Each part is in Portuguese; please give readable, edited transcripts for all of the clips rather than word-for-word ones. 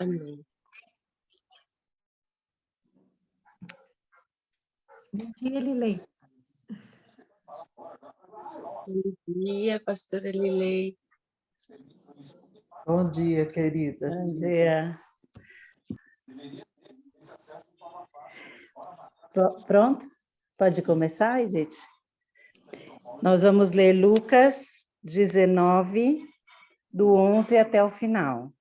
Amém. Bom dia, Lilei. Bom dia, pastora Lilei. Bom dia, queridas. Bom dia. Pronto? Pode começar, gente? Nós vamos ler Lucas 19, do 11 até o final.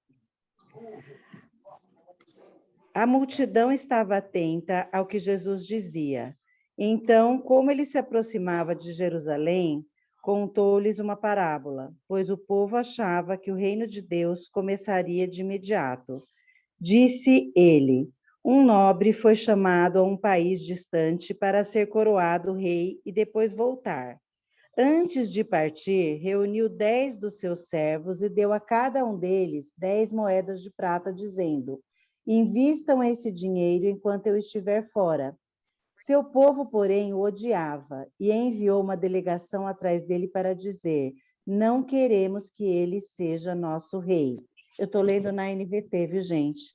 A multidão estava atenta ao que Jesus dizia. Então, como ele se aproximava de Jerusalém, contou-lhes uma parábola, pois o povo achava que o reino de Deus começaria de imediato. Disse ele: um nobre foi chamado a um país distante para ser coroado rei e depois voltar. Antes de partir, reuniu 10 dos seus servos e deu a cada um deles 10 moedas de prata, dizendo: invistam esse dinheiro enquanto eu estiver fora. Seu povo, porém, o odiava e enviou uma delegação atrás dele para dizer: não queremos que ele seja nosso rei. Eu estou lendo na NVT, viu, gente?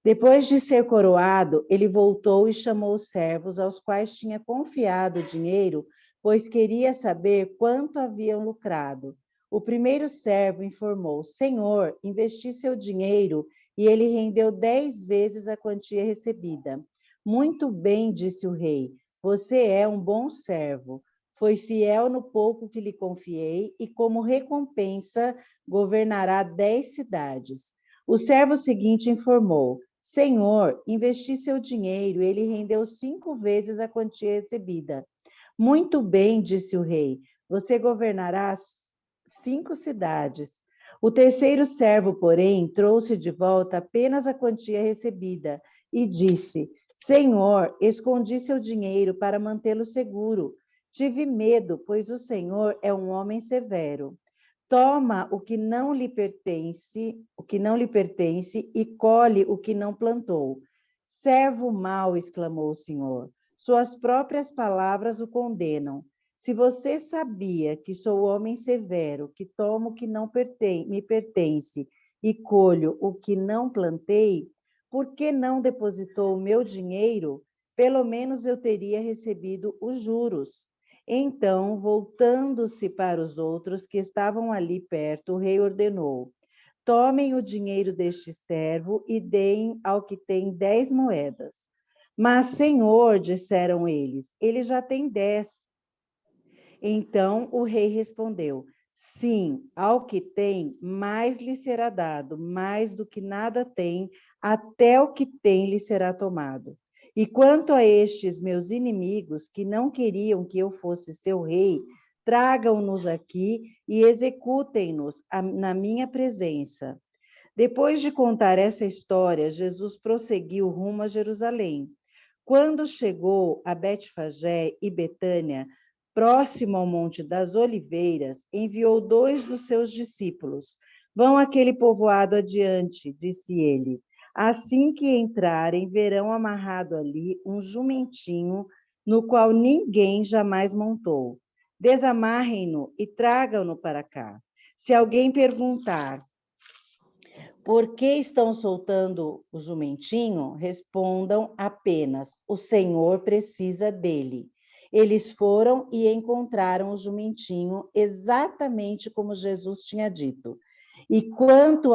Depois de ser coroado, ele voltou e chamou os servos aos quais tinha confiado o dinheiro, pois queria saber quanto haviam lucrado. O primeiro servo informou: Senhor, investi seu dinheiro e ele rendeu 10 vezes a quantia recebida. Muito bem, disse o rei, você é um bom servo. Foi fiel no pouco que lhe confiei e, como recompensa, governará 10 cidades. O servo seguinte informou: Senhor, investi seu dinheiro e ele rendeu 5 vezes a quantia recebida. Muito bem, disse o rei, você governará 5 cidades. O terceiro servo, porém, trouxe de volta apenas a quantia recebida e disse: Senhor, escondi seu dinheiro para mantê-lo seguro. Tive medo, pois o Senhor é um homem severo. Toma o que não lhe pertence e colhe o que não plantou. Servo mau, exclamou o Senhor. Suas próprias palavras o condenam. Se você sabia que sou homem severo, que tomo o que não me pertence e colho o que não plantei, por que não depositou o meu dinheiro? Pelo menos eu teria recebido os juros. Então, voltando-se para os outros que estavam ali perto, o rei ordenou: tomem o dinheiro deste servo e deem ao que tem 10 moedas. Mas, Senhor, disseram eles, ele já tem 10. Então o rei respondeu: sim, ao que tem, mais lhe será dado, mais do que nada tem, até o que tem lhe será tomado. E quanto a estes meus inimigos, que não queriam que eu fosse seu rei, tragam-nos aqui e executem-nos na minha presença. Depois de contar essa história, Jesus prosseguiu rumo a Jerusalém. Quando chegou a Betfagé e Betânia, próximo ao Monte das Oliveiras, enviou 2 dos seus discípulos. Vão àquele povoado adiante, disse ele. Assim que entrarem, verão amarrado ali um jumentinho no qual ninguém jamais montou. Desamarrem-no e tragam-no para cá. Se alguém perguntar: por que estão soltando o jumentinho? Respondam apenas: o Senhor precisa dele. Eles foram e encontraram o jumentinho exatamente como Jesus tinha dito. Enquanto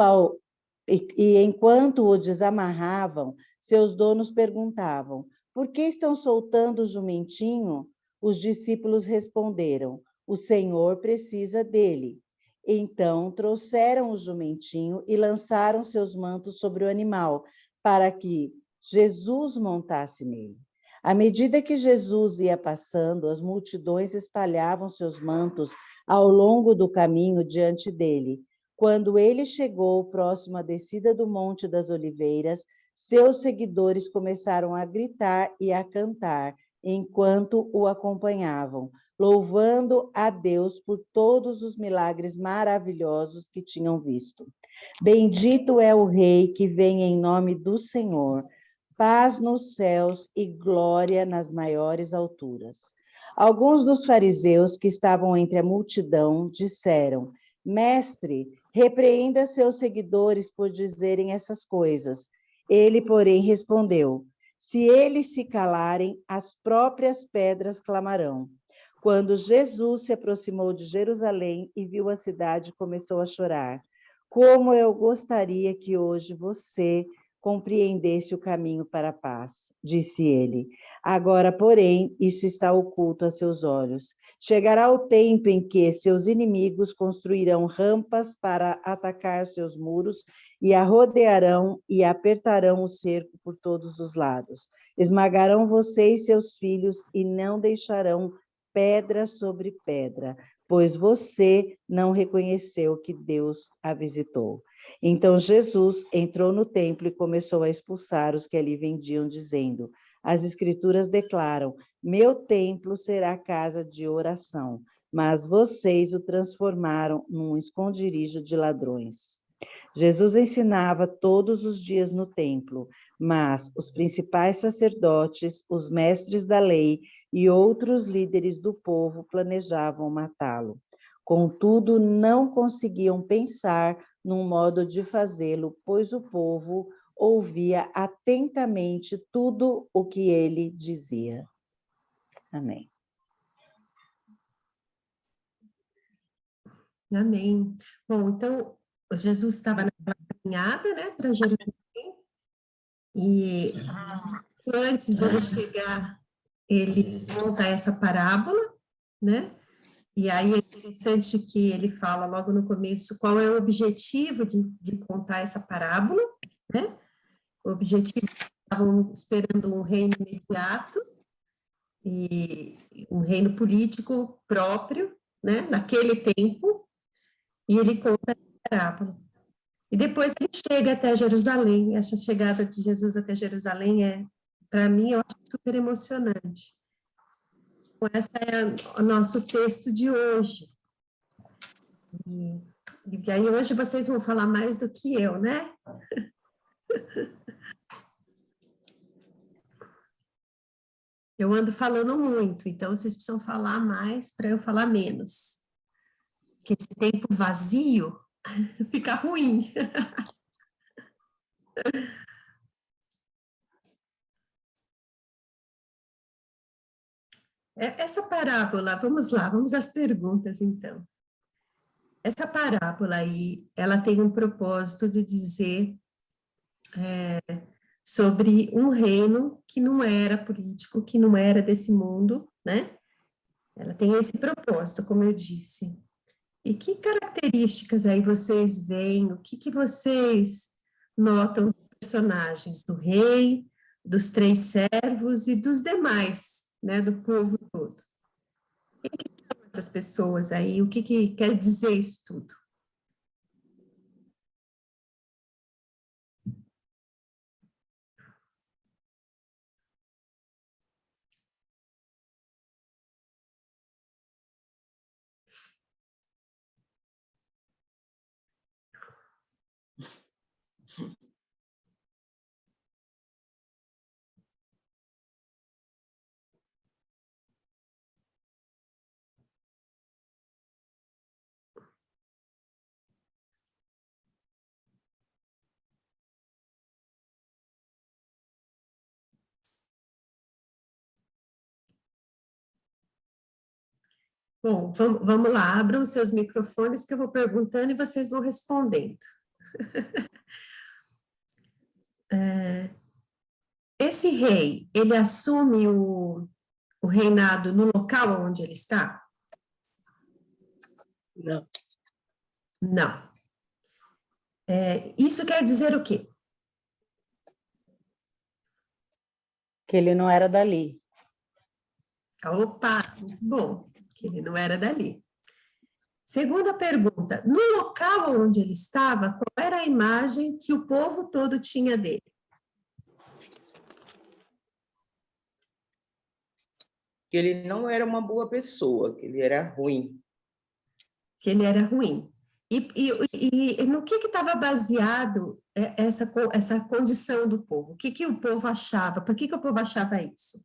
o desamarravam, seus donos perguntavam: por que estão soltando o jumentinho? Os discípulos responderam: o Senhor precisa dele. Então trouxeram o jumentinho e lançaram seus mantos sobre o animal, para que Jesus montasse nele. À medida que Jesus ia passando, as multidões espalhavam seus mantos ao longo do caminho diante dele. Quando ele chegou próximo à descida do Monte das Oliveiras, seus seguidores começaram a gritar e a cantar, enquanto o acompanhavam, louvando a Deus por todos os milagres maravilhosos que tinham visto. Bendito é o Rei que vem em nome do Senhor, paz nos céus e glória nas maiores alturas. Alguns dos fariseus que estavam entre a multidão disseram: Mestre, Repreenda seus seguidores por dizerem essas coisas. Ele, porém, respondeu: se eles se calarem, as próprias pedras clamarão. Quando Jesus se aproximou de Jerusalém e viu a cidade, começou a chorar. Como eu gostaria que hoje você compreendesse o caminho para a paz, disse ele. Agora, porém, isso está oculto a seus olhos. Chegará o tempo em que seus inimigos construirão rampas para atacar seus muros e a rodearão e apertarão o cerco por todos os lados. Esmagarão você e seus filhos e não deixarão pedra sobre pedra, pois você não reconheceu que Deus a visitou. Então Jesus entrou no templo e começou a expulsar os que ali vendiam, dizendo: as Escrituras declaram: meu templo será casa de oração, mas vocês o transformaram num esconderijo de ladrões. Jesus ensinava todos os dias no templo, mas os principais sacerdotes, os mestres da lei e outros líderes do povo planejavam matá-lo. Contudo, não conseguiam pensar num modo de fazê-lo, pois o povo ouvia atentamente tudo o que ele dizia. Amém. Amém. Bom, então, Jesus estava naquela caminhada, né, para Jerusalém, e antes dele chegar, ele conta essa parábola, né? E aí é interessante que ele fala logo no começo qual é o objetivo de contar essa parábola, né? O objetivo, estavam esperando um reino imediato, e um reino político próprio, né, naquele tempo, e ele conta a parábola. E depois ele chega até Jerusalém. Essa chegada de Jesus até Jerusalém para mim, eu acho super emocionante. Então, esse é o nosso texto de hoje. E aí hoje vocês vão falar mais do que eu, né? Eu ando falando muito, então vocês precisam falar mais para eu falar menos. Porque esse tempo vazio fica ruim. Essa parábola, vamos lá, vamos às perguntas, então. Essa parábola aí, ela tem um propósito de dizer sobre um reino que não era político, que não era desse mundo, né? Ela tem esse propósito, como eu disse. E que características aí vocês veem, o que vocês notam dos personagens, do rei, dos 3 servos e dos demais, né, do povo todo? Quem que são essas pessoas aí? O que quer dizer isso tudo? Bom, vamos lá, abram seus microfones que eu vou perguntando e vocês vão respondendo. Esse rei, ele assume o reinado no local onde ele está? Não. Não. Isso quer dizer o quê? Que ele não era dali. Opa, muito bom, que ele não era dali. Segunda pergunta, no local onde ele estava, qual era a imagem que o povo todo tinha dele? Que ele não era uma boa pessoa, que ele era ruim. Que ele era ruim. E no que estava baseado essa condição do povo? O que o povo achava? Por que o povo achava isso?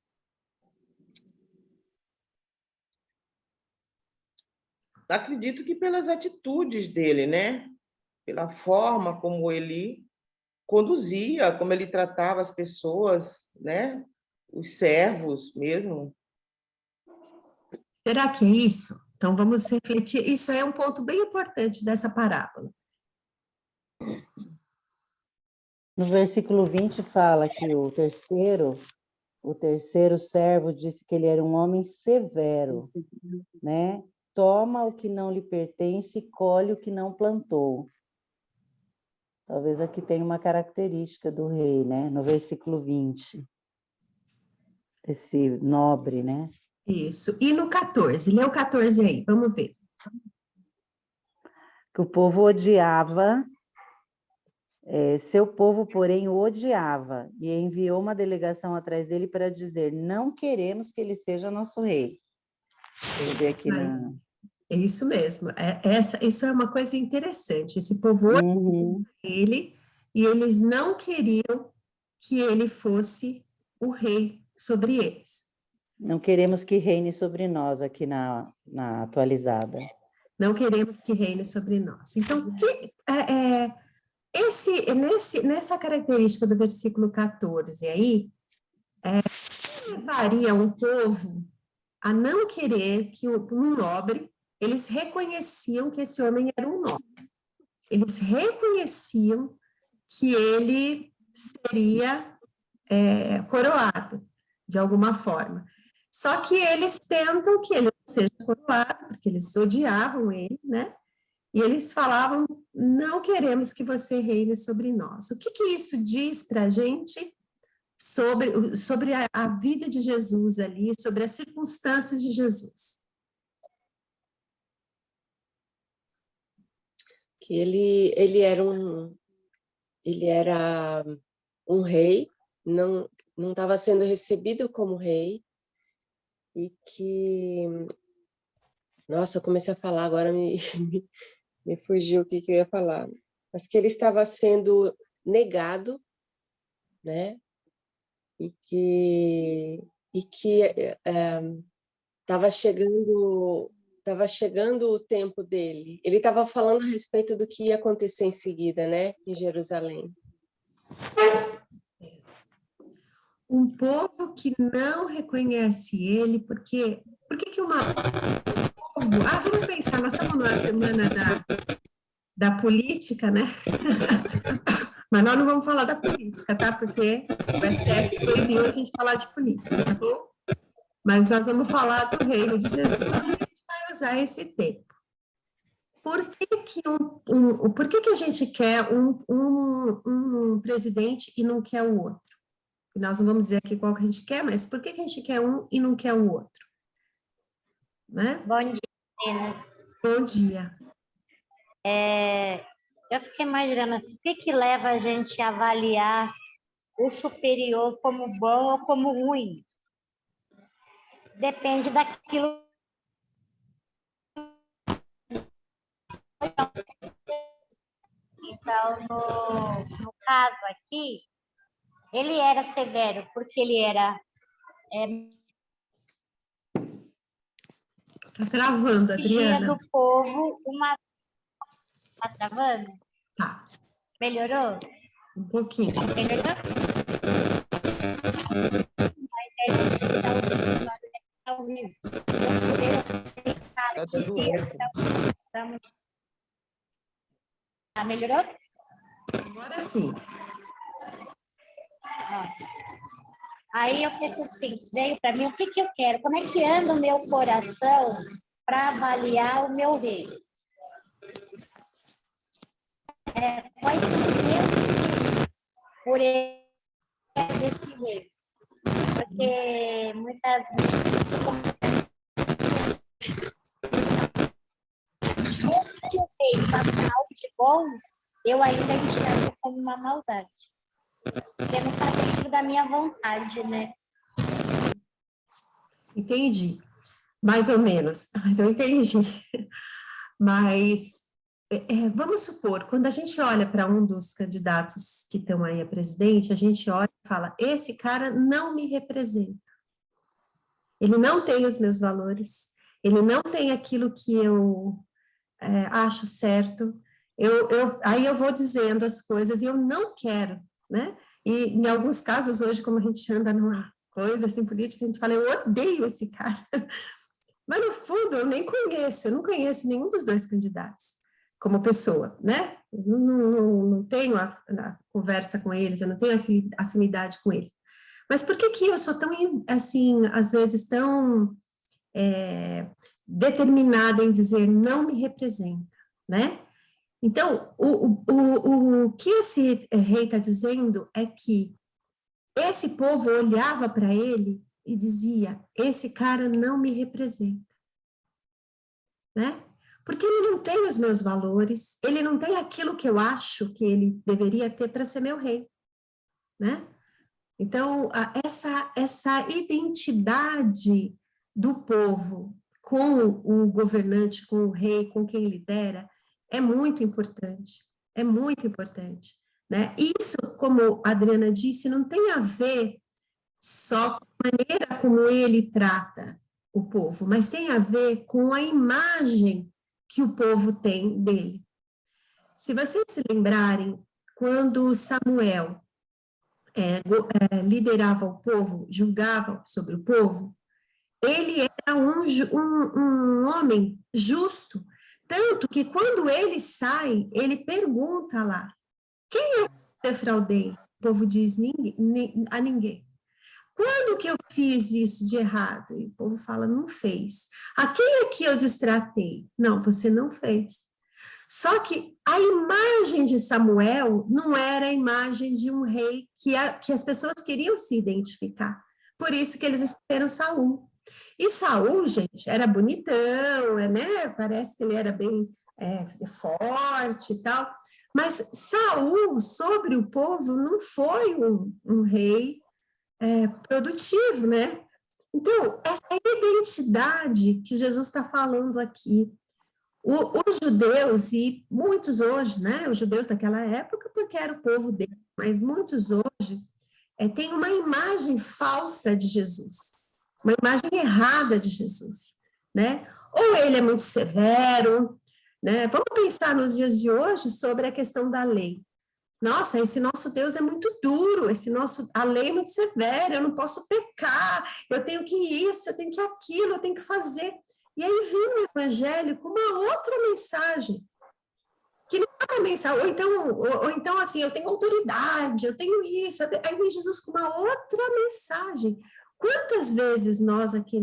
Acredito que pelas atitudes dele, né? pela forma como ele conduzia, como ele tratava as pessoas, né? Os servos mesmo. Será que é isso? Então, vamos refletir. Isso é um ponto bem importante dessa parábola. No versículo 20 fala que o terceiro servo disse que ele era um homem severo, né? Toma o que não lhe pertence e colhe o que não plantou. Talvez aqui tenha uma característica do rei, né? No versículo 20. Esse nobre, né? Isso. E no 14? Lê o 14 aí, vamos ver. Que o povo odiava, seu povo, porém, o odiava e enviou uma delegação atrás dele para dizer: não queremos que ele seja nosso rei. Deixa eu ver aqui na... É isso mesmo. Isso é uma coisa interessante. Esse povo Uhum. ele e eles não queriam que ele fosse o rei sobre eles. Não queremos que reine sobre nós aqui na atualizada. Não queremos que reine sobre nós. Então, nessa característica do versículo 14 aí, levaria um povo a não querer que um nobre, eles reconheciam que esse homem era um nobre. Eles reconheciam que ele seria coroado, de alguma forma. Só que eles tentam que ele não seja coroado, porque eles odiavam ele, né? E eles falavam, não queremos que você reine sobre nós. O que isso diz para a gente sobre a vida de Jesus ali, sobre as circunstâncias de Jesus? Que ele era um rei, não estava sendo recebido como rei, e que, nossa, eu comecei a falar, agora me fugiu o que eu ia falar, mas que ele estava sendo negado, né? E que estava chegando o tempo dele. Ele estava falando a respeito do que ia acontecer em seguida, né, em Jerusalém. Um povo que não reconhece ele, por que que uma povo... vamos pensar, nós estamos numa semana da política, né? Mas nós não vamos falar da política, tá? Porque o STF proibiu a gente falar de política, tá bom? Mas nós vamos falar do reino de Jesus e a gente vai usar esse tempo. Por que a gente quer um presidente e não quer o outro? E nós não vamos dizer aqui qual que a gente quer, mas por que a gente quer um e não quer o outro? Né? Bom dia, meninas. Bom dia. Eu fiquei imaginando assim, o que leva a gente a avaliar o superior como bom ou como ruim? Depende daquilo. Então, no caso aqui, ele era severo porque ele era... Tá travando, Adriana. do povo uma... Tá travando? Tá. Melhorou? Um pouquinho. Melhorou? Tá dando eco. Melhorou? Agora sim. Aí eu penso assim, veio para mim, o que eu quero? Como é que anda o meu coração para avaliar o meu rei? Quais são os meus por esse rei? Porque muitas vezes se o rei faz algo de bom, eu ainda enxergo como uma maldade. Porque não está dentro da minha vontade, né? Entendi. Mais ou menos, mas eu entendi. Mas vamos supor, quando a gente olha para um dos candidatos que estão aí a presidente, a gente olha e fala, esse cara não me representa. Ele não tem os meus valores, ele não tem aquilo que eu acho certo, Aí eu vou dizendo as coisas e eu não quero, né? E em alguns casos hoje, como a gente anda numa coisa assim política, a gente fala, eu odeio esse cara. Mas no fundo eu nem conheço, eu não conheço nenhum dos dois candidatos como pessoa, né? Eu não tenho a conversa com eles, eu não tenho afinidade com eles. Mas por que eu sou tão, assim, às vezes tão determinada em dizer não me representa, né? Então, o que esse rei está dizendo é que esse povo olhava para ele e dizia, esse cara não me representa, né? Porque ele não tem os meus valores, ele não tem aquilo que eu acho que ele deveria ter para ser meu rei, né? Então, essa identidade do povo com o governante, com o rei, com quem lidera, é muito importante, né? Isso, como a Adriana disse, não tem a ver só com a maneira como ele trata o povo, mas tem a ver com a imagem que o povo tem dele. Se vocês se lembrarem, quando Samuel liderava o povo, julgava sobre o povo, ele era um homem justo, tanto que quando ele sai, ele pergunta lá, quem eu defraudei? O povo diz, a ninguém. Quando que eu fiz isso de errado? E o povo fala, não fez. A quem é que eu destratei? Não, você não fez. Só que a imagem de Samuel não era a imagem de um rei que as pessoas queriam se identificar. Por isso que eles escolheram Saul. E Saul, gente, era bonitão, né? Parece que ele era bem forte e tal. Mas Saul, sobre o povo, não foi um rei produtivo, né? Então, essa identidade que Jesus está falando aqui, os judeus, e muitos hoje, né, os judeus daquela época, porque era o povo dele, mas muitos hoje têm uma imagem falsa de Jesus, uma imagem errada de Jesus, né? Ou ele é muito severo, né? Vamos pensar nos dias de hoje sobre a questão da lei. Nossa, esse nosso Deus é muito duro, a lei é muito severa, eu não posso pecar, eu tenho que isso, eu tenho que aquilo, eu tenho que fazer. E aí vem o evangelho com uma outra mensagem, que não é uma mensagem, ou então assim, eu tenho autoridade, eu tenho isso, aí vem Jesus com uma outra mensagem. Quantas vezes nós aqui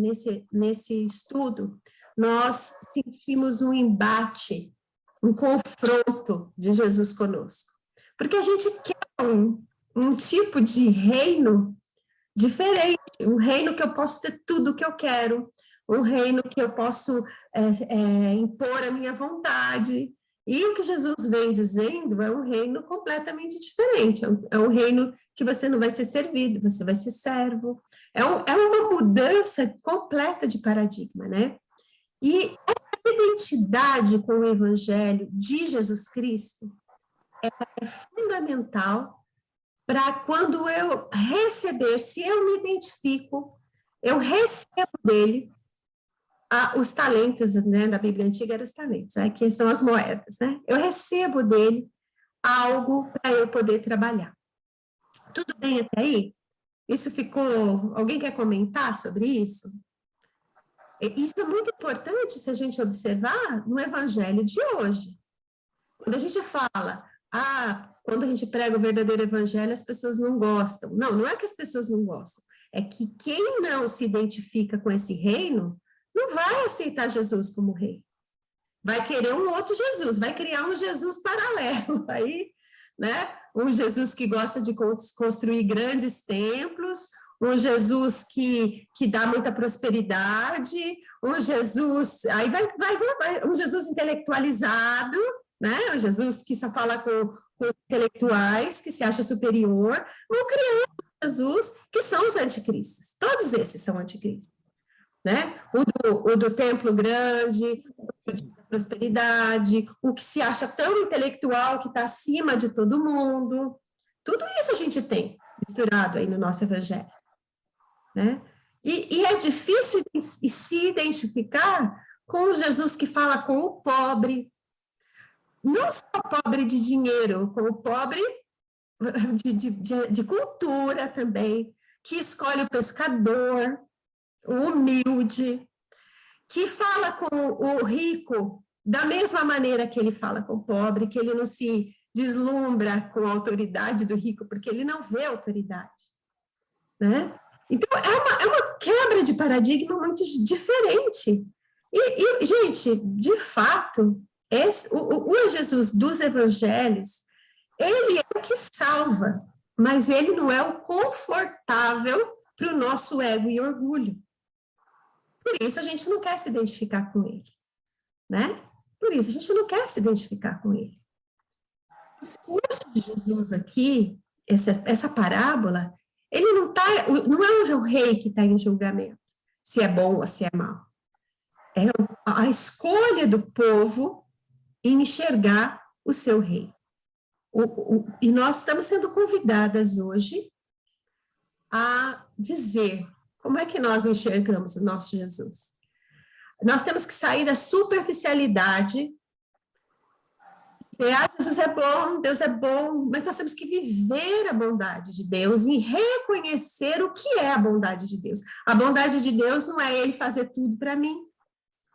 nesse estudo, nós sentimos um embate, um confronto de Jesus conosco? Porque a gente quer um tipo de reino diferente, um reino que eu posso ter tudo o que eu quero, um reino que eu posso impor a minha vontade. E o que Jesus vem dizendo é um reino completamente diferente, é um reino que você não vai ser servido, você vai ser servo. É uma mudança completa de paradigma, né? E essa identidade com o evangelho de Jesus Cristo é fundamental para quando eu receber, se eu me identifico, eu recebo dele os talentos, né, da Bíblia Antiga eram os talentos, que são as moedas, né? Eu recebo dele algo para eu poder trabalhar. Tudo bem até aí? Isso ficou... Alguém quer comentar sobre isso? Isso é muito importante se a gente observar no evangelho de hoje. Quando a gente fala, quando a gente prega o verdadeiro evangelho, as pessoas não gostam. Não é que as pessoas não gostam, é que quem não se identifica com esse reino não vai aceitar Jesus como rei. Vai querer um outro Jesus, vai criar um Jesus paralelo aí, né? Um Jesus que gosta de construir grandes templos, um Jesus que dá muita prosperidade, um Jesus, aí vai um Jesus intelectualizado, né? Um Jesus que só fala com os intelectuais, que se acha superior, vão criar um Jesus que são os anticristos. Todos esses são anticristos, né? O do templo grande, o de prosperidade, o que se acha tão intelectual que está acima de todo mundo. Tudo isso a gente tem misturado aí no nosso evangelho, né? E é difícil se identificar com o Jesus que fala com o pobre, não só pobre de dinheiro, como pobre de cultura também, que escolhe o pescador, o humilde, que fala com o rico da mesma maneira que ele fala com o pobre, que ele não se deslumbra com a autoridade do rico, porque ele não vê autoridade, né? Então, é uma quebra de paradigma muito diferente. E gente, de fato, o Jesus dos evangelhos, ele é o que salva, mas ele não é o confortável para o nosso ego e orgulho. Por isso a gente não quer se identificar com ele, né? Por isso a gente não quer se identificar com ele. O discurso de Jesus aqui, essa parábola, ele não é o rei que está em julgamento, se é bom ou se é mau. É a escolha do povo em enxergar o seu rei. E nós estamos sendo convidadas hoje a dizer como é que nós enxergamos o nosso Jesus. Nós temos que sair da superficialidade. Jesus é bom, Deus é bom, mas nós temos que viver a bondade de Deus e reconhecer o que é a bondade de Deus. A bondade de Deus não é ele fazer tudo para mim.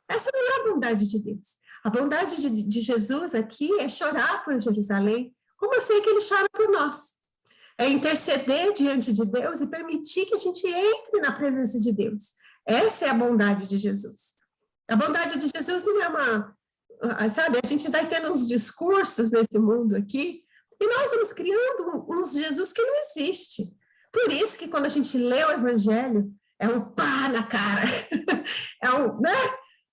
Essa não é a bondade de Deus. A bondade de Jesus aqui é chorar por Jerusalém, como eu sei que ele chora por nós. É interceder diante de Deus e permitir que a gente entre na presença de Deus. Essa é a bondade de Jesus. A bondade de Jesus não é sabe, a gente vai tendo uns discursos nesse mundo aqui, e nós vamos criando uns Jesus que não existe. Por isso que quando a gente lê o Evangelho, é um pá na cara. Né?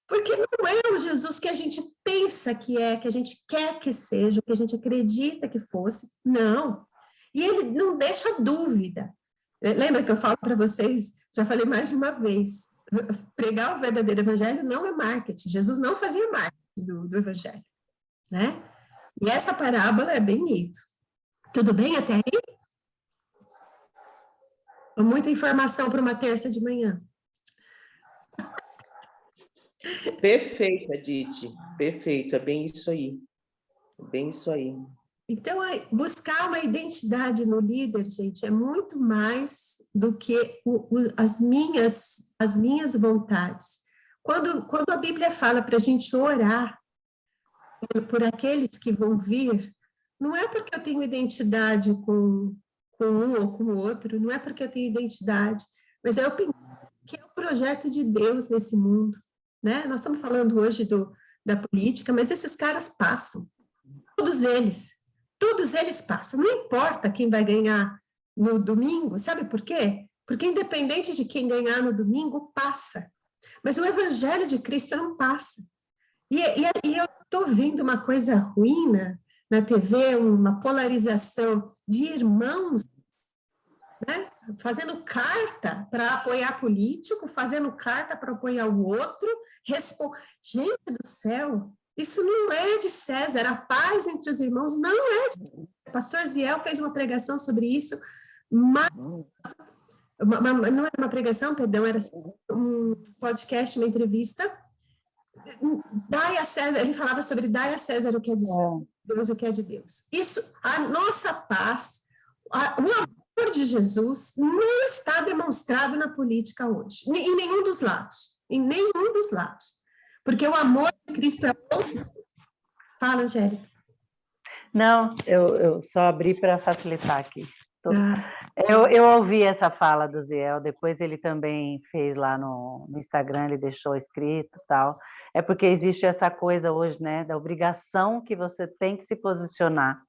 Porque não é o Jesus que a gente pensa que a gente quer que seja, que a gente acredita que fosse. Não. E ele não deixa dúvida. Lembra que eu falo para vocês, já falei mais de uma vez, pregar o verdadeiro evangelho não é marketing. Jesus não fazia marketing do evangelho, né? E essa parábola é bem isso. Tudo bem até aí? Muita informação para uma terça de manhã. Perfeita, Dite. Perfeito, é bem isso aí. Bem isso aí. Então, buscar uma identidade no líder, gente, é muito mais do que as minhas vontades. Quando a Bíblia fala para a gente orar por aqueles que vão vir, não é porque eu tenho identidade com um ou com o outro, não é porque eu tenho identidade, mas eu penso que é o projeto de Deus nesse mundo, né? Nós estamos falando hoje da política, mas esses caras passam, todos eles passam, não importa quem vai ganhar no domingo, sabe por quê? Porque independente de quem ganhar no domingo, passa, mas o evangelho de Cristo não passa, e eu estou vendo uma coisa ruim na TV, uma polarização de irmãos, né? Fazendo carta para apoiar político, fazendo carta para apoiar o outro, gente do céu, isso não é de César, a paz entre os irmãos não é de César. O pastor Ziel fez uma pregação sobre isso, mas não era uma pregação, perdão, era um podcast, uma entrevista. Dai a César, ele falava sobre dai a César o que é de Deus, o que é de Deus. Isso, a nossa paz, o amor de Jesus não está demonstrado na política hoje, em nenhum dos lados, porque o amor de Cristo é outro. Fala, Angélica. Não, eu só abri para facilitar aqui. Eu ouvi essa fala do Ziel, depois ele também fez lá no Instagram, ele deixou escrito e tal. É porque existe essa coisa hoje, né, da obrigação que você tem que se posicionar.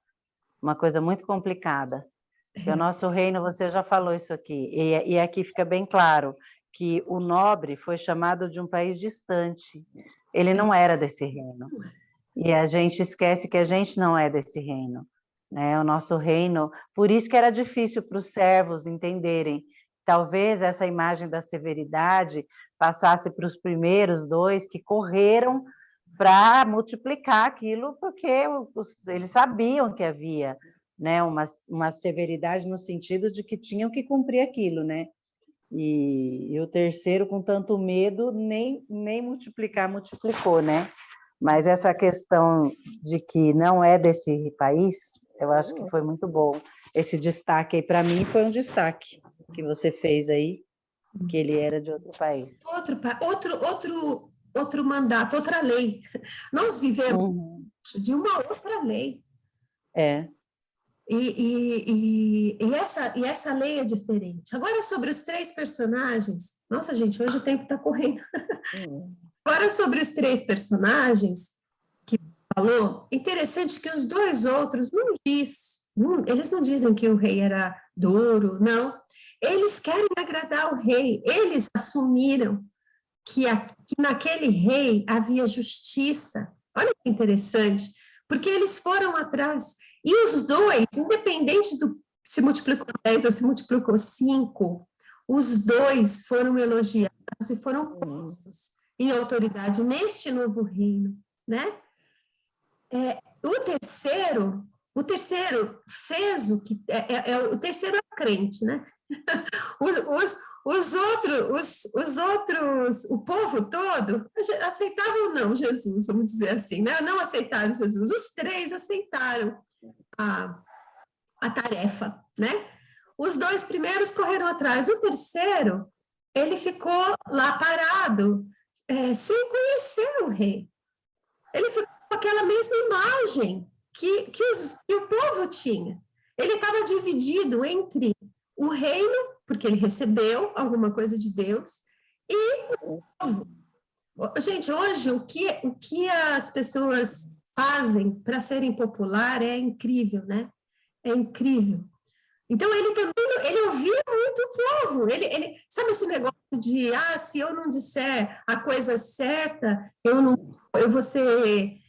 Uma coisa muito complicada. E o nosso reino, você já falou isso aqui, e aqui fica bem claro que o nobre foi chamado de um país distante. Ele não era desse reino. E a gente esquece que a gente não é desse reino, né? O nosso reino, por isso que era difícil para os servos entenderem. Talvez essa imagem da severidade passasse para os primeiros dois que correram para multiplicar aquilo, porque eles sabiam que havia, né, uma severidade no sentido de que tinham que cumprir aquilo, né? E o terceiro, com tanto medo, nem multiplicou, né? Mas essa questão de que não é desse país, eu acho que foi muito bom. Esse destaque aí, para mim, foi um destaque que você fez aí, que ele era de outro país. Outro mandato, outra lei. Nós vivemos de uma outra lei. É. E essa lei é diferente. Agora, sobre os 3 personagens. Nossa, gente, hoje o tempo está correndo. Agora, sobre os 3 personagens que falou, interessante que os 2 outros eles não dizem que o rei era duro, não. Eles querem agradar o rei. Eles assumiram que naquele rei havia justiça. Olha que interessante, porque eles foram atrás. E os 2, independente do se multiplicou 10 ou se multiplicou 5, os 2 foram elogiados e foram postos em autoridade neste novo reino, né? O terceiro fez o que... o terceiro é o crente, né? Os outros, o povo todo, aceitavam não Jesus, vamos dizer assim, né? Não aceitaram Jesus. Os 3 aceitaram a tarefa, né? Os 2 primeiros correram atrás. O terceiro, ele ficou lá parado, sem conhecer o rei. Ele ficou com aquela mesma imagem que o povo tinha. Ele estava dividido entre o reino, porque ele recebeu alguma coisa de Deus, e o povo. Gente, hoje, o que as pessoas fazem para serem popular é incrível, né? É incrível. Então, ele ouvia muito o povo. Ele sabe esse negócio de, se eu não disser a coisa certa, eu vou ser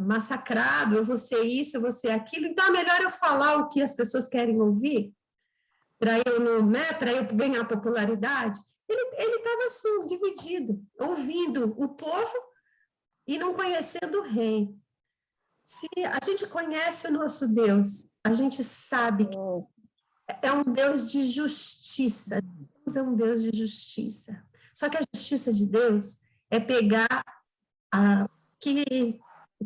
massacrado, eu vou ser isso, eu vou ser aquilo. Então, é melhor eu falar o que as pessoas querem ouvir, para eu ganhar popularidade. Ele estava assim, dividido, ouvindo o povo e não conhecendo o rei. Se a gente conhece o nosso Deus, a gente sabe que é um Deus de justiça. Deus é um Deus de justiça. Só que a justiça de Deus é pegar o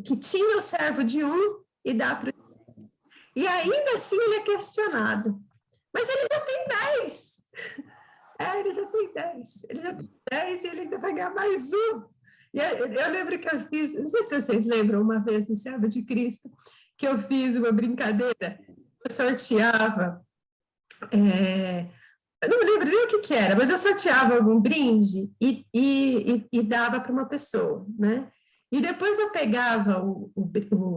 que tinha o servo de um e dar para o outro. E ainda assim ele é questionado. Mas ele já tem 10. Ele já tem 10. Ele já tem 10 e ele ainda vai ganhar mais um. E eu lembro que eu fiz, não sei se vocês lembram, uma vez no Servo de Cristo, que eu fiz uma brincadeira, eu sorteava, eu não me lembro nem o que era, mas eu sorteava algum brinde e dava para uma pessoa, né? E depois eu pegava o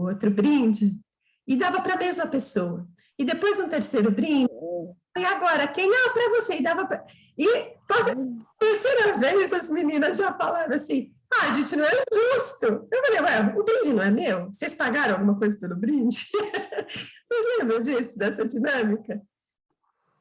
outro brinde e dava para a mesma pessoa. E depois um terceiro brinde, e agora, quem? Para você, e dava para... E a terceira vez as meninas já falaram assim, gente, não é justo. Eu falei, o brinde não é meu? Vocês pagaram alguma coisa pelo brinde? Vocês lembram disso, dessa dinâmica?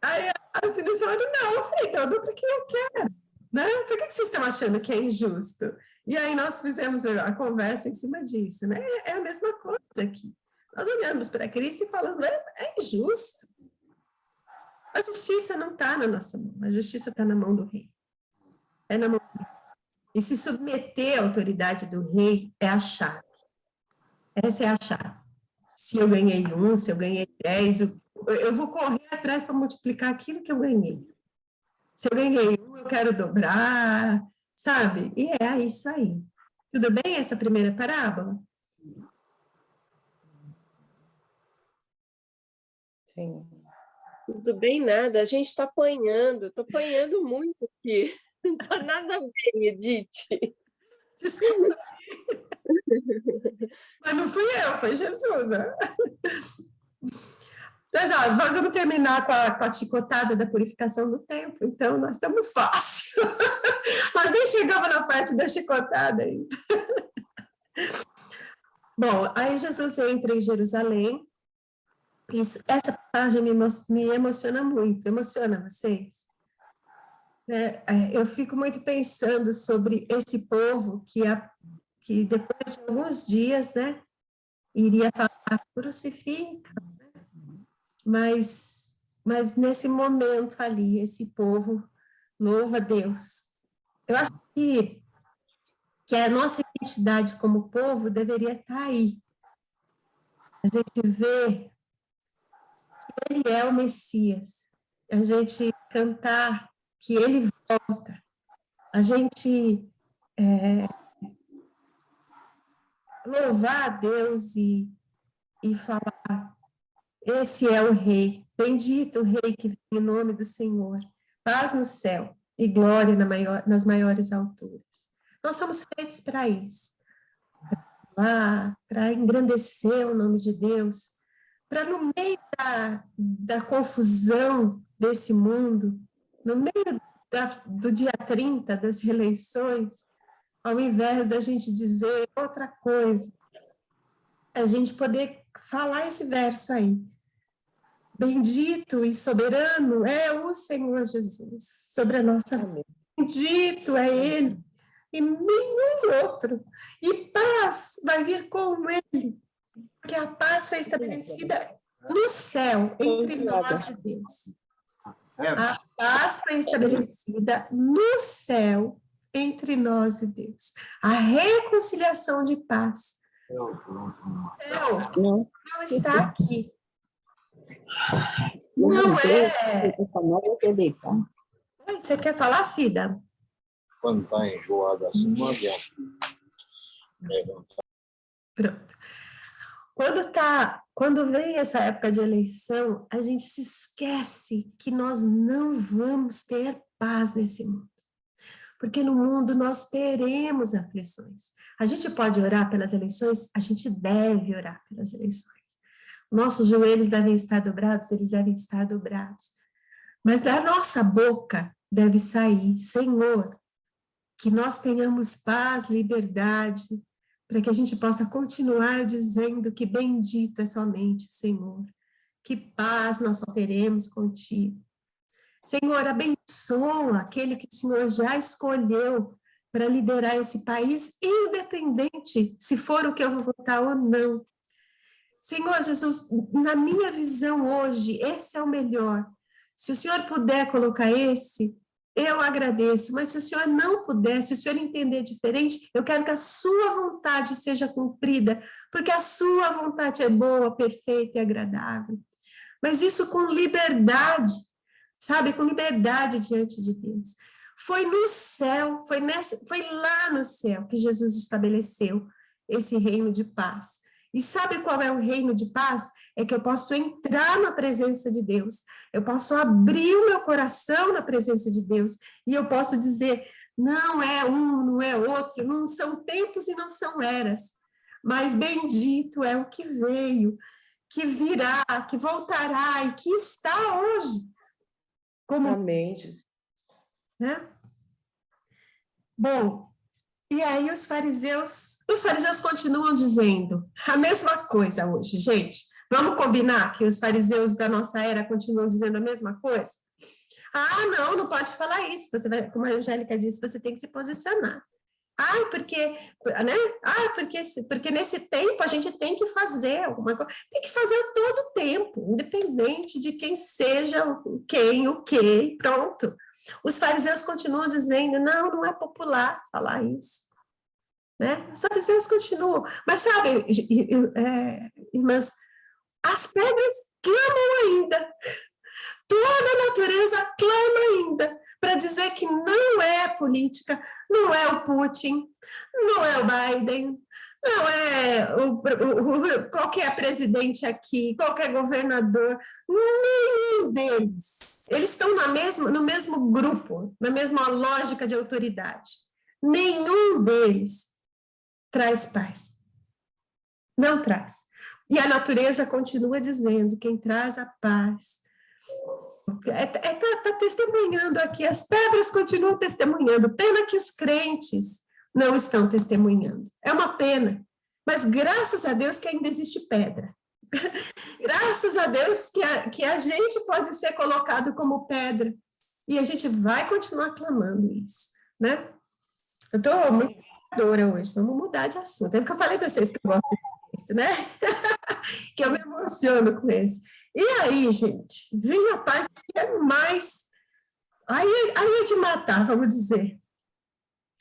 Aí as meninas falaram, não. Eu falei, então eu dou para quem eu quero. Né? Por que vocês estão achando que é injusto? E aí nós fizemos a conversa em cima disso, né? É a mesma coisa aqui. Nós olhamos para Cristo e falamos, é injusto. A justiça não está na nossa mão, a justiça está na mão do rei. É na mão do rei. E se submeter à autoridade do rei é a chave. Essa é a chave. Se eu ganhei 1, se eu ganhei 10, eu vou correr atrás para multiplicar aquilo que eu ganhei. Se eu ganhei 1, eu quero dobrar, sabe? E é isso aí. Tudo bem essa primeira parábola? Sim. Tudo bem, nada. A gente está apanhando. Estou apanhando muito aqui. Não está nada bem, Edith. Desculpa. Mas não fui eu, foi Jesus. Né? Mas, nós vamos terminar com a chicotada da purificação do templo. Então, nós estamos fácil. Nós nem chegamos na parte da chicotada ainda. Bom, aí Jesus entra em Jerusalém. Essa passagem me emociona muito. Emociona vocês? Eu fico muito pensando sobre esse povo que depois de alguns dias, né, iria falar, crucifica. Mas nesse momento ali, esse povo louva a Deus. Eu acho que que a nossa identidade como povo deveria estar aí. A gente vê que ele é o Messias, a gente cantar que ele volta, a gente louvar a Deus e falar, esse é o Rei, bendito o Rei que vem em nome do Senhor, paz no céu e glória nas maiores alturas. Nós somos feitos para isso, para engrandecer o nome de Deus, para no meio da confusão desse mundo, no meio do dia 30 das reeleições, ao invés da gente dizer outra coisa, a gente poder falar esse verso aí. Bendito e soberano é o Senhor Jesus sobre a nossa vida. Bendito é Ele e nenhum outro. E paz vai vir com Ele, porque a paz foi estabelecida no céu, entre nós e Deus. A paz foi estabelecida no céu, entre nós e Deus. A reconciliação de paz. Não está aqui. Não é. Você quer falar, Cida? Quando está enjoado assim, não adianta. Pronto. Quando vem essa época de eleição, a gente se esquece que nós não vamos ter paz nesse mundo. Porque no mundo nós teremos aflições. A gente pode orar pelas eleições? A gente deve orar pelas eleições. Nossos joelhos devem estar dobrados? Eles devem estar dobrados. Mas da nossa boca deve sair, Senhor, que nós tenhamos paz, liberdade, para que a gente possa continuar dizendo que bendito é somente, Senhor, que paz nós só teremos contigo. Senhor, abençoa aquele que o Senhor já escolheu para liderar esse país, independente se for o que eu vou votar ou não. Senhor Jesus, na minha visão hoje, esse é o melhor. Se o Senhor puder colocar esse, eu agradeço, mas se o Senhor não puder, se o Senhor entender diferente, eu quero que a sua vontade seja cumprida, porque a sua vontade é boa, perfeita e agradável. Mas isso com liberdade, sabe? Com liberdade diante de Deus. Foi no céu, foi lá no céu que Jesus estabeleceu esse reino de paz. E sabe qual é o reino de paz? É que eu posso entrar na presença de Deus, eu posso abrir o meu coração na presença de Deus, e eu posso dizer, não é um, não é outro, não são tempos e não são eras, mas bendito é o que veio, que virá, que voltará e que está hoje. Amém. Né? Bom, e aí os fariseus continuam dizendo a mesma coisa hoje, gente. Vamos combinar que os fariseus da nossa era continuam dizendo a mesma coisa? Ah, não pode falar isso. Você vai, como a Angélica disse, você tem que se posicionar. Porque nesse tempo a gente tem que fazer alguma coisa. Tem que fazer todo o tempo, independente de quem seja, quem, o que, pronto. Os fariseus continuam dizendo, não é popular falar isso. Né? Os fariseus continuam. Mas sabe, irmãs, as pedras clamam ainda. Toda a natureza clama ainda para dizer que não é a política, não é o Putin, não é o Biden, não é qualquer presidente aqui, qualquer governador, nenhum deles. Eles estão no mesmo grupo, na mesma lógica de autoridade. Nenhum deles traz paz. Não traz. E a natureza continua dizendo, quem traz a paz está testemunhando aqui, as pedras continuam testemunhando, pena que os crentes não estão testemunhando, é uma pena, mas graças a Deus que ainda existe pedra, graças a Deus que a gente pode ser colocado como pedra, e a gente vai continuar clamando isso, né? Eu estou muito adora hoje, vamos mudar de assunto, é porque eu falei para vocês que eu gosto disso, né? Que eu me emociono com isso. E aí, gente, vem a parte que é mais... Aí é de matar, vamos dizer.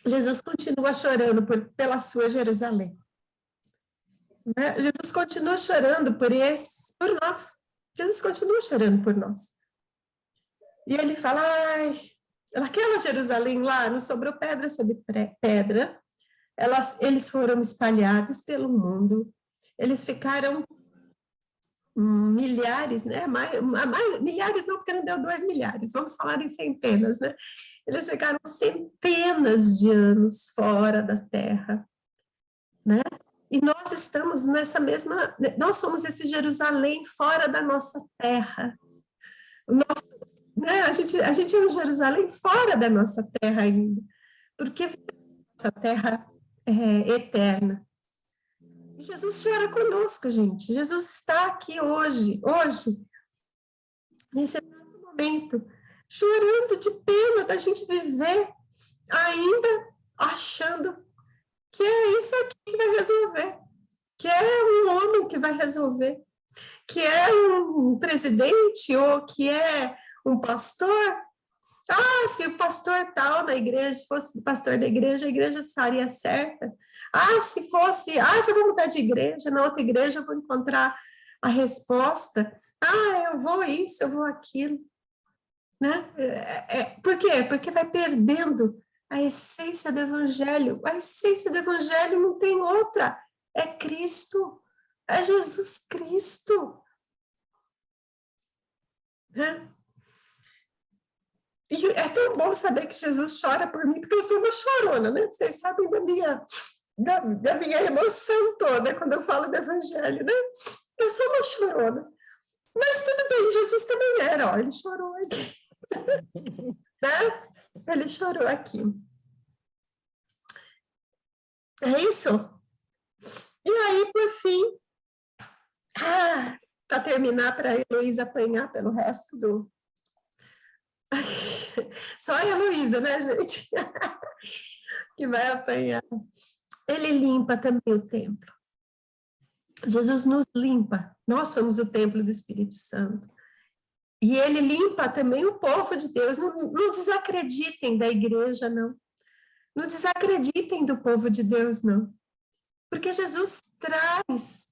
Jesus continua chorando pela sua Jerusalém. Né? Jesus continua chorando por nós. Jesus continua chorando por nós. E ele fala, ai, naquela Jerusalém lá, não sobrou pedra sobre pedra, eles foram espalhados pelo mundo, eles ficaram milhares, né? Milhares não, porque não deu 2 milhares, vamos falar em centenas, né? Eles ficaram centenas de anos fora da terra, né? E nós estamos nessa mesma, nós somos esse Jerusalém fora da nossa terra. Né? A gente é um Jerusalém fora da nossa terra ainda, porque essa terra é eterna. E Jesus chora conosco, gente. Jesus está aqui hoje, nesse momento, chorando de pena da gente viver ainda achando que é isso aqui que vai resolver, que é um homem que vai resolver, que é um presidente ou que é um pastor. Ah, se o pastor tal na igreja fosse o pastor da igreja, a igreja estaria certa. Se eu vou mudar de igreja, na outra igreja eu vou encontrar a resposta. Eu vou isso, eu vou aquilo. Né? Por quê? Porque vai perdendo a essência do evangelho. A essência do evangelho não tem outra. É Cristo. É Jesus Cristo. Né? E é tão bom saber que Jesus chora por mim, porque eu sou uma chorona, né? Vocês sabem da minha emoção toda quando eu falo do evangelho, né? Eu sou uma chorona. Mas tudo bem, Jesus também era, ó, ele chorou aqui. Né? Ele chorou aqui. É isso? E aí, por fim, para terminar, para a Heloísa apanhar pelo resto do... Só a Heloísa, né, gente? Que vai apanhar. Ele limpa também o templo. Jesus nos limpa. Nós somos o templo do Espírito Santo. E ele limpa também o povo de Deus. Não desacreditem da igreja, não. Não desacreditem do povo de Deus, não. Porque Jesus traz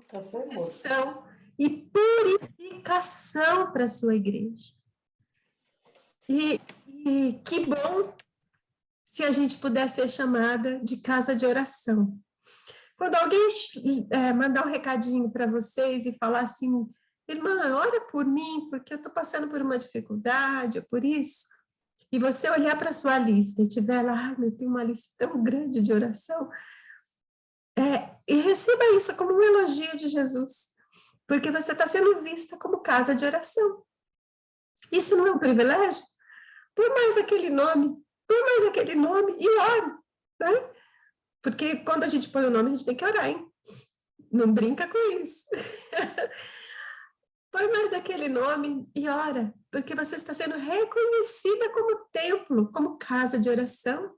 proteção e purificação para a sua igreja. E que bom se a gente puder ser chamada de casa de oração. Quando alguém mandar um recadinho para vocês e falar assim, irmã, ora por mim, porque eu estou passando por uma dificuldade, ou por isso, e você olhar para a sua lista e tiver lá, eu tenho uma lista tão grande de oração, e receba isso como um elogio de Jesus, porque você está sendo vista como casa de oração. Isso não é um privilégio? Põe mais aquele nome, e ore, né? Porque quando a gente põe o nome, a gente tem que orar, hein? Não brinca com isso. Põe mais aquele nome e ora, porque você está sendo reconhecida como templo, como casa de oração.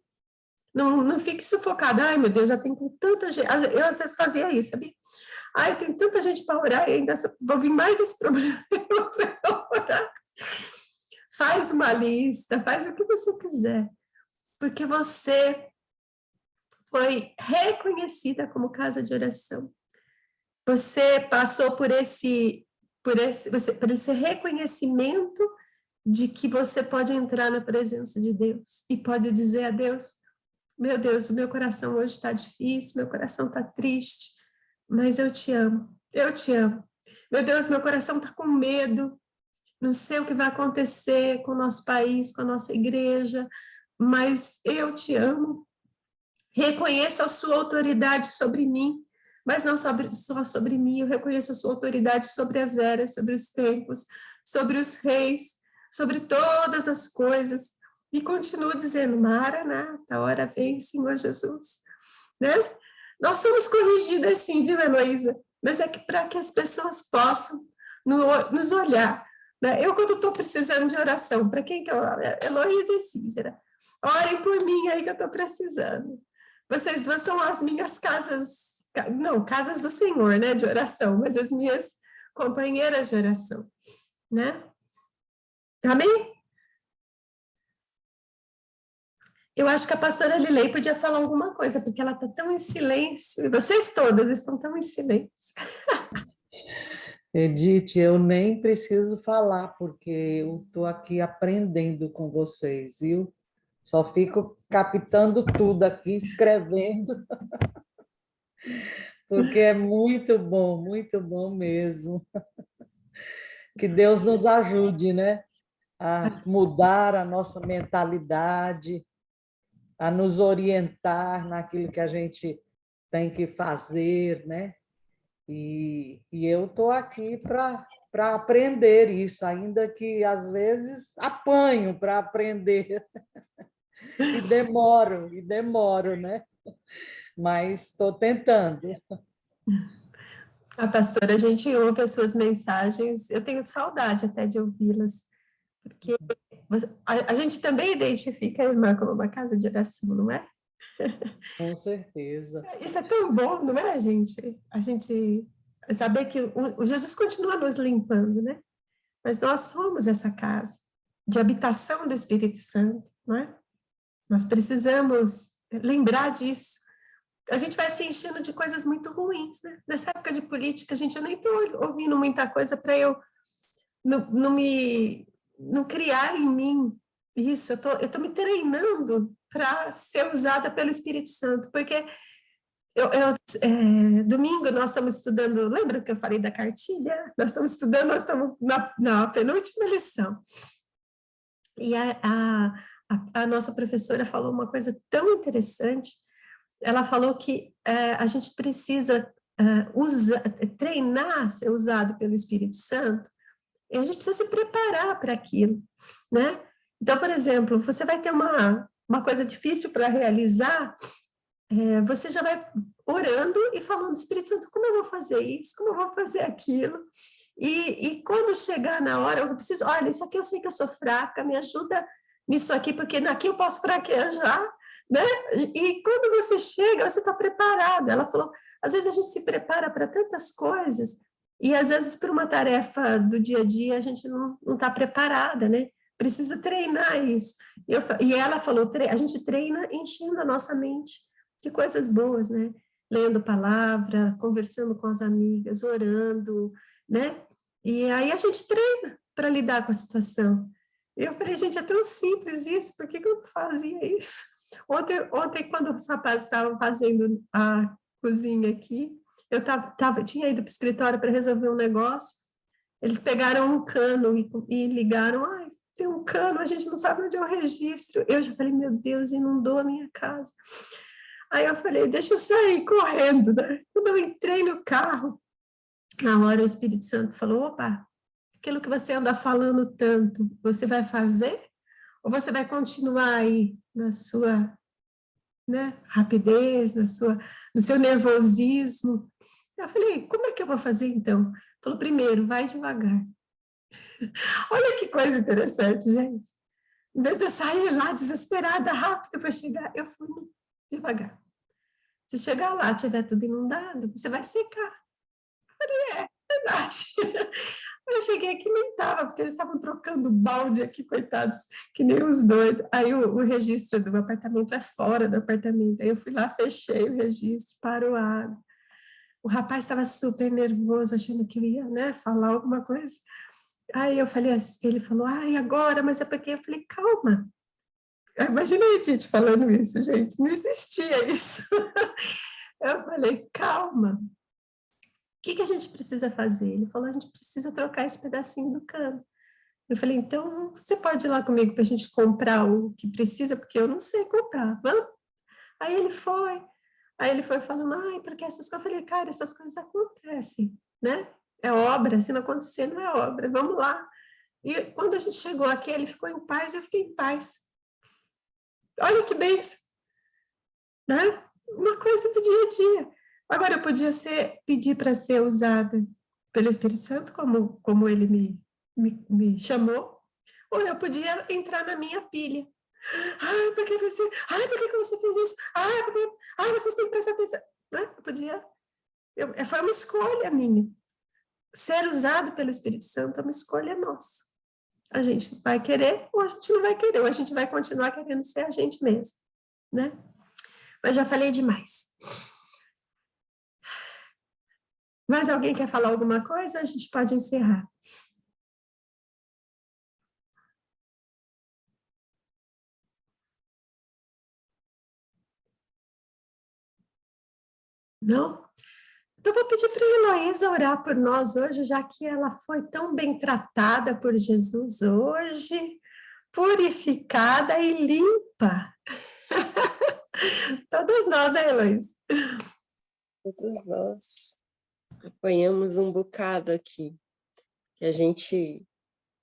Não fique sufocada. Ai, meu Deus, já tem tanta gente. Eu às vezes fazia isso, sabia? Ai, tem tanta gente para orar e ainda vou vir mais esse problema para orar. Faz uma lista, faz o que você quiser, porque você foi reconhecida como casa de oração. Você passou por esse reconhecimento de que você pode entrar na presença de Deus e pode dizer a Deus, meu Deus, o meu coração hoje está difícil, meu coração está triste, mas eu te amo. Meu Deus, meu coração está com medo, não sei o que vai acontecer com o nosso país, com a nossa igreja, mas eu te amo. Reconheço a sua autoridade sobre mim, mas não só sobre mim, eu reconheço a sua autoridade sobre as eras, sobre os tempos, sobre os reis, sobre todas as coisas, e continuo dizendo, Maranata, a hora vem, Senhor Jesus, né? Nós somos corrigidas sim, viu, Heloísa? Mas é que para que as pessoas possam nos olhar, né? Eu, quando estou precisando de oração, para quem que eu oro? Heloísa e Cícera, orem por mim aí que eu estou precisando. Vocês são as minhas casas do Senhor, né, de oração, mas as minhas companheiras de oração, né? Amém? Eu acho que a pastora Lilei podia falar alguma coisa, porque ela está tão em silêncio, e vocês todas estão tão em silêncio. Edith, eu nem preciso falar, porque eu estou aqui aprendendo com vocês, viu? Só fico captando tudo aqui, escrevendo, porque é muito bom mesmo. Que Deus nos ajude, né? A mudar a nossa mentalidade, a nos orientar naquilo que a gente tem que fazer, né? E eu estou aqui para aprender isso, ainda que às vezes apanho para aprender e demoro, né? Mas estou tentando. A pastora, a gente ouve as suas mensagens, eu tenho saudade até de ouvi-las, porque a gente também identifica a irmã como uma casa de oração, não é? Com certeza. Isso é tão bom, não é, gente? A gente saber que o Jesus continua nos limpando, né? Mas nós somos essa casa de habitação do Espírito Santo, não é? Nós precisamos lembrar disso. A gente vai se enchendo de coisas muito ruins, né? Nessa época de política, gente, eu nem estou ouvindo muita coisa para eu não criar em mim isso. Eu tô me treinando para ser usada pelo Espírito Santo, porque domingo nós estamos estudando, lembra que eu falei da cartilha? Nós estamos na penúltima lição. E a nossa professora falou uma coisa tão interessante. Ela falou que a gente precisa treinar, ser usado pelo Espírito Santo, e a gente precisa se preparar para aquilo, né? Então, por exemplo, você vai ter uma coisa difícil para realizar, você já vai orando e falando, Espírito Santo, como eu vou fazer isso? Como eu vou fazer aquilo? E quando chegar na hora, eu preciso, olha, isso aqui eu sei que eu sou fraca, me ajuda nisso aqui, porque aqui eu posso fraquejar, né? E quando você chega, você está preparado. Ela falou, às vezes a gente se prepara para tantas coisas, e às vezes para uma tarefa do dia a dia a gente não está preparada, né? Precisa treinar isso. E ela falou, a gente treina enchendo a nossa mente de coisas boas, né? Lendo palavra, conversando com as amigas, orando, né? E aí a gente treina para lidar com a situação. Eu falei, gente, é tão simples isso, por que eu não fazia isso? Ontem, quando os rapazes estavam fazendo a cozinha aqui, eu tinha ido para o escritório para resolver um negócio, eles pegaram um cano e ligaram, tem um cano, a gente não sabe onde é o registro. Eu já falei, meu Deus, inundou a minha casa. Aí eu falei, deixa eu sair correndo, né? Quando eu entrei no carro, na hora o Espírito Santo falou, opa, aquilo que você anda falando tanto, você vai fazer? Ou você vai continuar aí na sua, né, rapidez, no seu nervosismo? Eu falei, como é que eu vou fazer então? Ele falou, primeiro, vai devagar. Olha que coisa interessante, gente. Em vez de eu sair lá desesperada, rápido para chegar, eu fui devagar. Se chegar lá, tiver tudo inundado, você vai secar. Eu falei, verdade. Eu cheguei aqui e nem estava, porque eles estavam trocando balde aqui, coitados, que nem os doidos. Aí o registro do apartamento é fora do apartamento. Aí eu fui lá, fechei o registro, parou a água. O rapaz estava super nervoso, achando que eu ia, né, falar alguma coisa. Aí eu falei assim, ele falou, e agora? Mas é porque eu falei, calma. Imagina a Edith falando isso, gente, não existia isso. Eu falei, calma. O que a gente precisa fazer? Ele falou, a gente precisa trocar esse pedacinho do cano. Eu falei, então você pode ir lá comigo para a gente comprar o que precisa, porque eu não sei comprar, vamos? Aí ele foi falando, porque essas coisas, eu falei, cara, essas coisas acontecem, né? É obra, se não acontecer, não é obra, vamos lá. E quando a gente chegou aqui, ele ficou em paz, eu fiquei em paz. Olha que bênção, né? Uma coisa do dia a dia. Agora, eu podia pedir para ser usada pelo Espírito Santo, como ele me chamou, ou eu podia entrar na minha pilha. Por que você fez isso? Vocês têm que prestar atenção. Eu podia. Foi uma escolha minha. Ser usado pelo Espírito Santo é uma escolha nossa. a gente vai querer ou a gente não vai querer, ou a gente vai continuar querendo ser a gente mesmo, né? Mas já falei demais. Mais alguém quer falar alguma coisa? A gente pode encerrar. Não? Então, vou pedir para a Heloísa orar por nós hoje, já que ela foi tão bem tratada por Jesus hoje, purificada e limpa. Todos nós, né, Heloísa? Todos nós apanhamos um bocado aqui, que a gente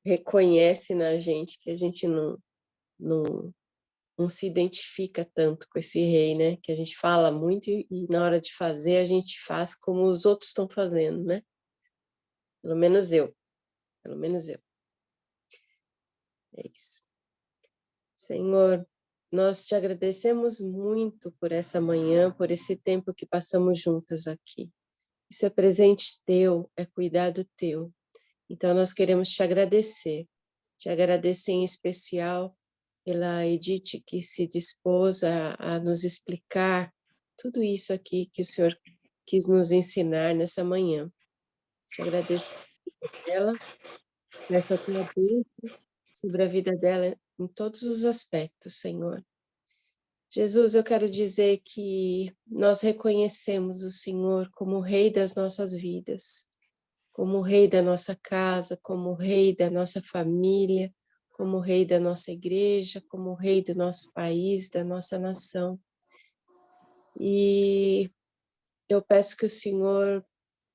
reconhece na gente, que a gente não se identifica tanto com esse rei, né? Que a gente fala muito e na hora de fazer a gente faz como os outros estão fazendo, né? Pelo menos eu. É isso. Senhor, nós te agradecemos muito por essa manhã, por esse tempo que passamos juntas aqui. Isso é presente teu, é cuidado teu. Então, nós queremos te agradecer em especial pela Edith, que se dispôs a nos explicar tudo isso aqui que o Senhor quis nos ensinar nessa manhã. Te agradeço por ela, peço a tua bênção sobre a vida dela em todos os aspectos, Senhor. Jesus, eu quero dizer que nós reconhecemos o Senhor como o Rei das nossas vidas, como o Rei da nossa casa, como o Rei da nossa família, como o Rei da nossa igreja, como o Rei do nosso país, da nossa nação. E eu peço que o Senhor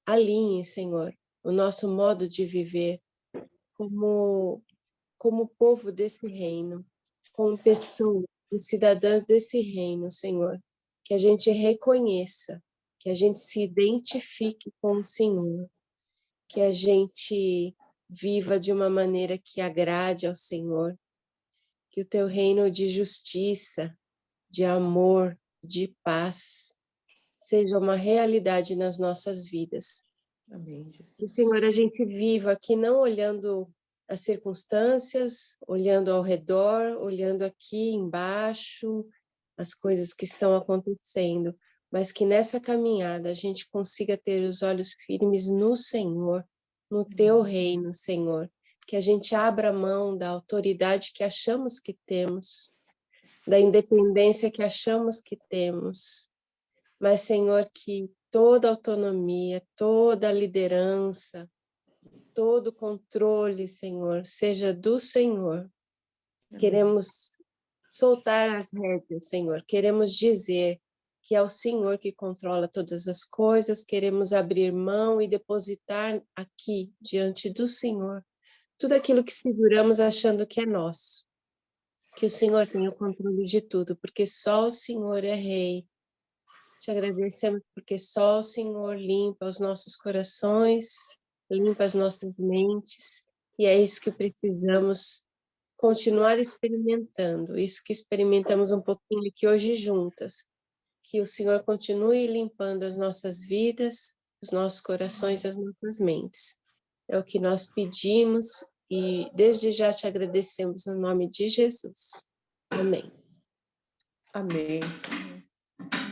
alinhe, Senhor, o nosso modo de viver como povo desse reino, como pessoas, cidadãs desse reino, Senhor, que a gente reconheça, que a gente se identifique com o Senhor, que a gente viva de uma maneira que agrade ao Senhor, que o teu reino de justiça, de amor, de paz, seja uma realidade nas nossas vidas. Amém, Jesus. Que, Senhor, a gente viva aqui não olhando as circunstâncias, olhando ao redor, olhando aqui embaixo, as coisas que estão acontecendo, mas que nessa caminhada a gente consiga ter os olhos firmes no Senhor, no teu reino, Senhor, que a gente abra mão da autoridade que achamos que temos, da independência que achamos que temos, mas, Senhor, que toda autonomia, toda liderança, todo controle, Senhor, seja do Senhor. Queremos soltar as rédeas, Senhor. Queremos dizer que é o Senhor que controla todas as coisas. Queremos abrir mão e depositar aqui, diante do Senhor, tudo aquilo que seguramos achando que é nosso. Que o Senhor tenha o controle de tudo, porque só o Senhor é Rei. Te agradecemos porque só o Senhor limpa os nossos corações, limpa as nossas mentes, e é isso que precisamos continuar experimentando, isso que experimentamos um pouquinho aqui hoje juntas, que o Senhor continue limpando as nossas vidas, os nossos corações e as nossas mentes. É o que nós pedimos e desde já te agradecemos no nome de Jesus. Amém. Amém, Senhor.